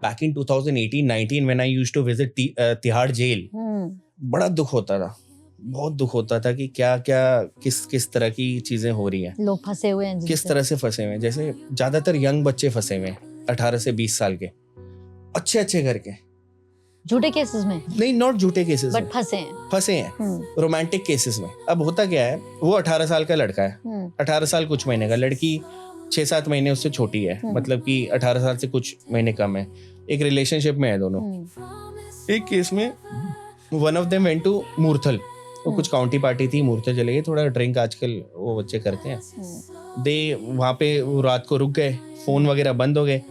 back in 2018-19 when I used to visit Tihar jail, बड़ा दुख होता था, बहुत दुख होता था कि क्या क्या किस तरह की चीजें हो रही हैं, लोग फंसे हुए हैं, किस तरह से फंसे हुए हैं। जैसे ज्यादातर यंग बच्चे फंसे हुए हैं 18 से 20 साल के, अच्छे घर के, झूठे केसेस में नहीं, नॉट झूठे केसेस बट फंसे हैं रोमांटिक केसेस में। अब होता क्या है, वो 18 साल का लड़का है, 18 साल कुछ महीने का, लड़की 6-7 महीने उससे छोटी है, मतलब कि 18 साल से कुछ महीने कम है, एक रिलेशनशिप में है दोनों। एक केस में one of them went to Murthal, वो कुछ काउंटी पार्टी थी, मूर्थल चले गए, थोड़ा ड्रिंक आजकल वो बच्चे करते हैं, दे वहाँ पे वो रात को रुक गए, फोन वगैरह बंद हो गए।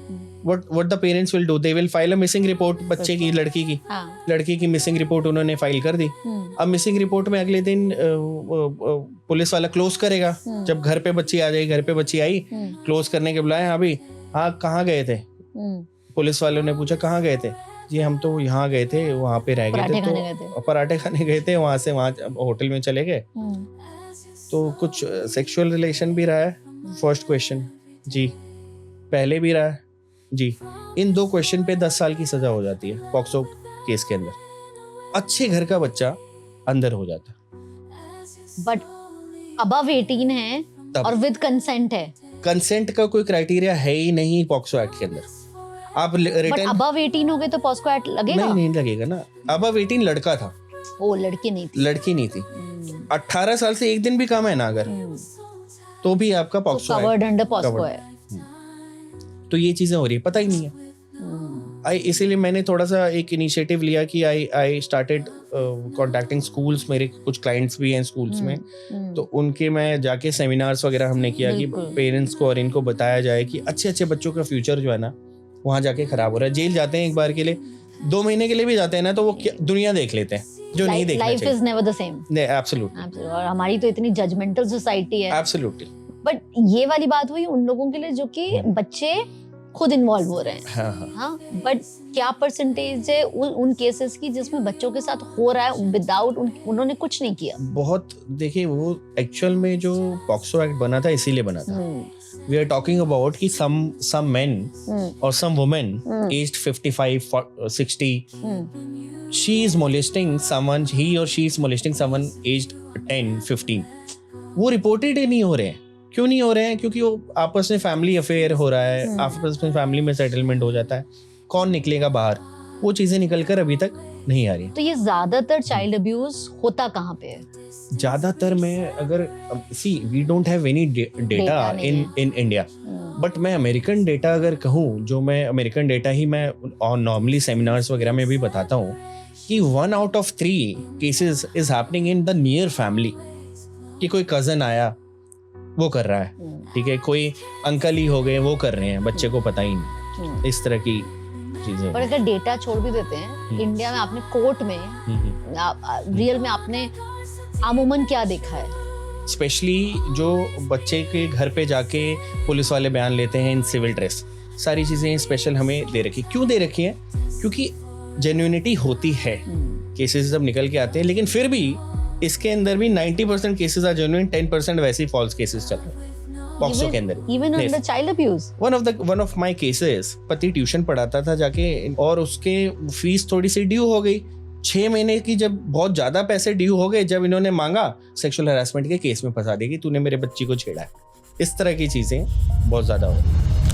what the parents will do, they will file a missing report बच्चे की, लड़की की मिसिंग रिपोर्ट उन्होंने फाइल कर दी। अब मिसिंग रिपोर्ट में अगले दिन पुलिस वाला क्लोज करेगा, जब घर पे बच्ची आ जाएगी, घर पे बच्ची आई, क्लोज करने के बुलाए, हाँ भाई, हाँ कहाँ गए थे? पुलिस वालों ने पूछा कहाँ गए थे? जी हम तो यहाँ गए थे, वहाँ पे रह गए थे, तो पराठे खाने गए थे, वहाँ से वहाँ होटल में चले गए, तो कुछ सेक्सुअल रिलेशन भी रहा है। फर्स्ट क्वेश्चन जी, पहले भी रहा है जी। इन 2 क्वेश्चन पे 10 साल की सजा हो जाती है पॉक्सो केस के अंदर। अच्छे घर का बच्चा अंदर हो जाता, बट अबव 18 है और विद कंसेंट है। कंसेंट का कोई क्राइटेरिया है ही नहीं पॉक्सो एक्ट के अंदर। आप रिटर्न अबव 18 हो गए तो पॉक्सो एक्ट लगेगा? नहीं लगेगा ना। अबव 18 लड़का था, वो लड़की नहीं थी। 18 साल से एक दिन भी कम है ना अगर, तो भी आपका पॉक्सो कवर्ड अंडर पॉक्सो है। तो ये चीजें हो रही है, पता ही नहीं है। इसीलिए मैंने थोड़ा सा एक इनिशिएटिव लिया कि आई स्टार्टेड कॉन्टैक्टिंग स्कूल्स। मेरे कुछ क्लाइंट्स भी हैं स्कूल्स में, तो उनके मैं जाके सेमिनार्स वगैरह हमने किया कि पेरेंट्स को और इनको बताया जाए कि अच्छे बच्चों का फ्यूचर जो है ना वहाँ जाके खराब हो रहा है। जेल जाते हैं एक बार के लिए, 2 महीने के लिए भी जाते हैं ना, तो वो दुनिया देख लेते हैं जो नहीं देखना चाहिए। Life is never the same. Absolutely. और हमारी तो इतनी जजमेंटल सोसाइटी है। एब्सोल्युटली। बट ये वाली बात हुई उन लोगों के लिए जो कि बच्चे खुद इन्वॉल्व हो रहे हैं। हाँ, बट क्या परसेंटेज है उन केसेस की जिसमें बच्चों के साथ हो रहा है विदाउट उन्होंने कुछ नहीं किया? बहुत। देखिए वो एक्चुअल में जो पॉक्सो एक्ट बना था इसीलिए बना था। We are talking about कि some men or some women aged 55, 60, she is molesting someone, he or she is molesting someone aged 10, 15. वो रिपोर्टेड ही नहीं हो रहे हैं। क्यों नहीं हो रहे हैं? क्योंकि वो आपस में फैमिली अफेयर हो रहा है, आपस में फैमिली में सेटलमेंट हो जाता है, कौन निकलेगा बाहर? वो चीजें निकल कर अभी तक नहीं आ रही। तो ये ज्यादातर चाइल्ड अब्यूज होता कहाँ पे है? ज्यादातर में अगर see we don't have any data in India, but मैं अमेरिकन डेटा अगर कहूँ, जो मैं अमेरिकन डेटा ही मैं नॉर्मली सेमिनार्स वगैरह में भी बताता हूँ कि 1 out of 3 cases is happening in the near family. कि कोई कजन आया वो कर रहा है, ठीक है, कोई अंकल ही हो गए वो कर रहे हैं, बच्चे को पता ही नहीं, इस तरह की चीजें। पर अगर डेटा छोड़ भी देते हैं, इंडिया में आपने कोर्ट में रियल में आपने अमूमन क्या देखा है? स्पेशली जो बच्चे के घर पे जाके पुलिस वाले बयान लेते हैं इन सिविल ड्रेस, सारी चीजें स्पेशल हमें दे रखी। क्यों दे रखी है? क्योंकि जेन्युइनिटी होती है, केसेस जब निकल के आते हैं, लेकिन फिर भी इसके अंदर भी 90% केसेस आर जेन्युइन, 10% वैसे ही फॉल्स केसेस चल रहे हैं पॉक्सो के अंदर। Even under child abuse, one of my cases, पति ट्यूशन पढ़ाता था जाके और उसके फीस थोड़ी सी ड्यू हो गई, 6 महीने की जब बहुत ज्यादा पैसे ड्यू हो गए, जब इन्होंने मांगा सेक्सुअल हैरेसमेंट के केस में फंसा दिया कि तूने मेरे बच्ची को छेड़ा है। इस तरह की चीजें बहुत ज्यादा हो रही है।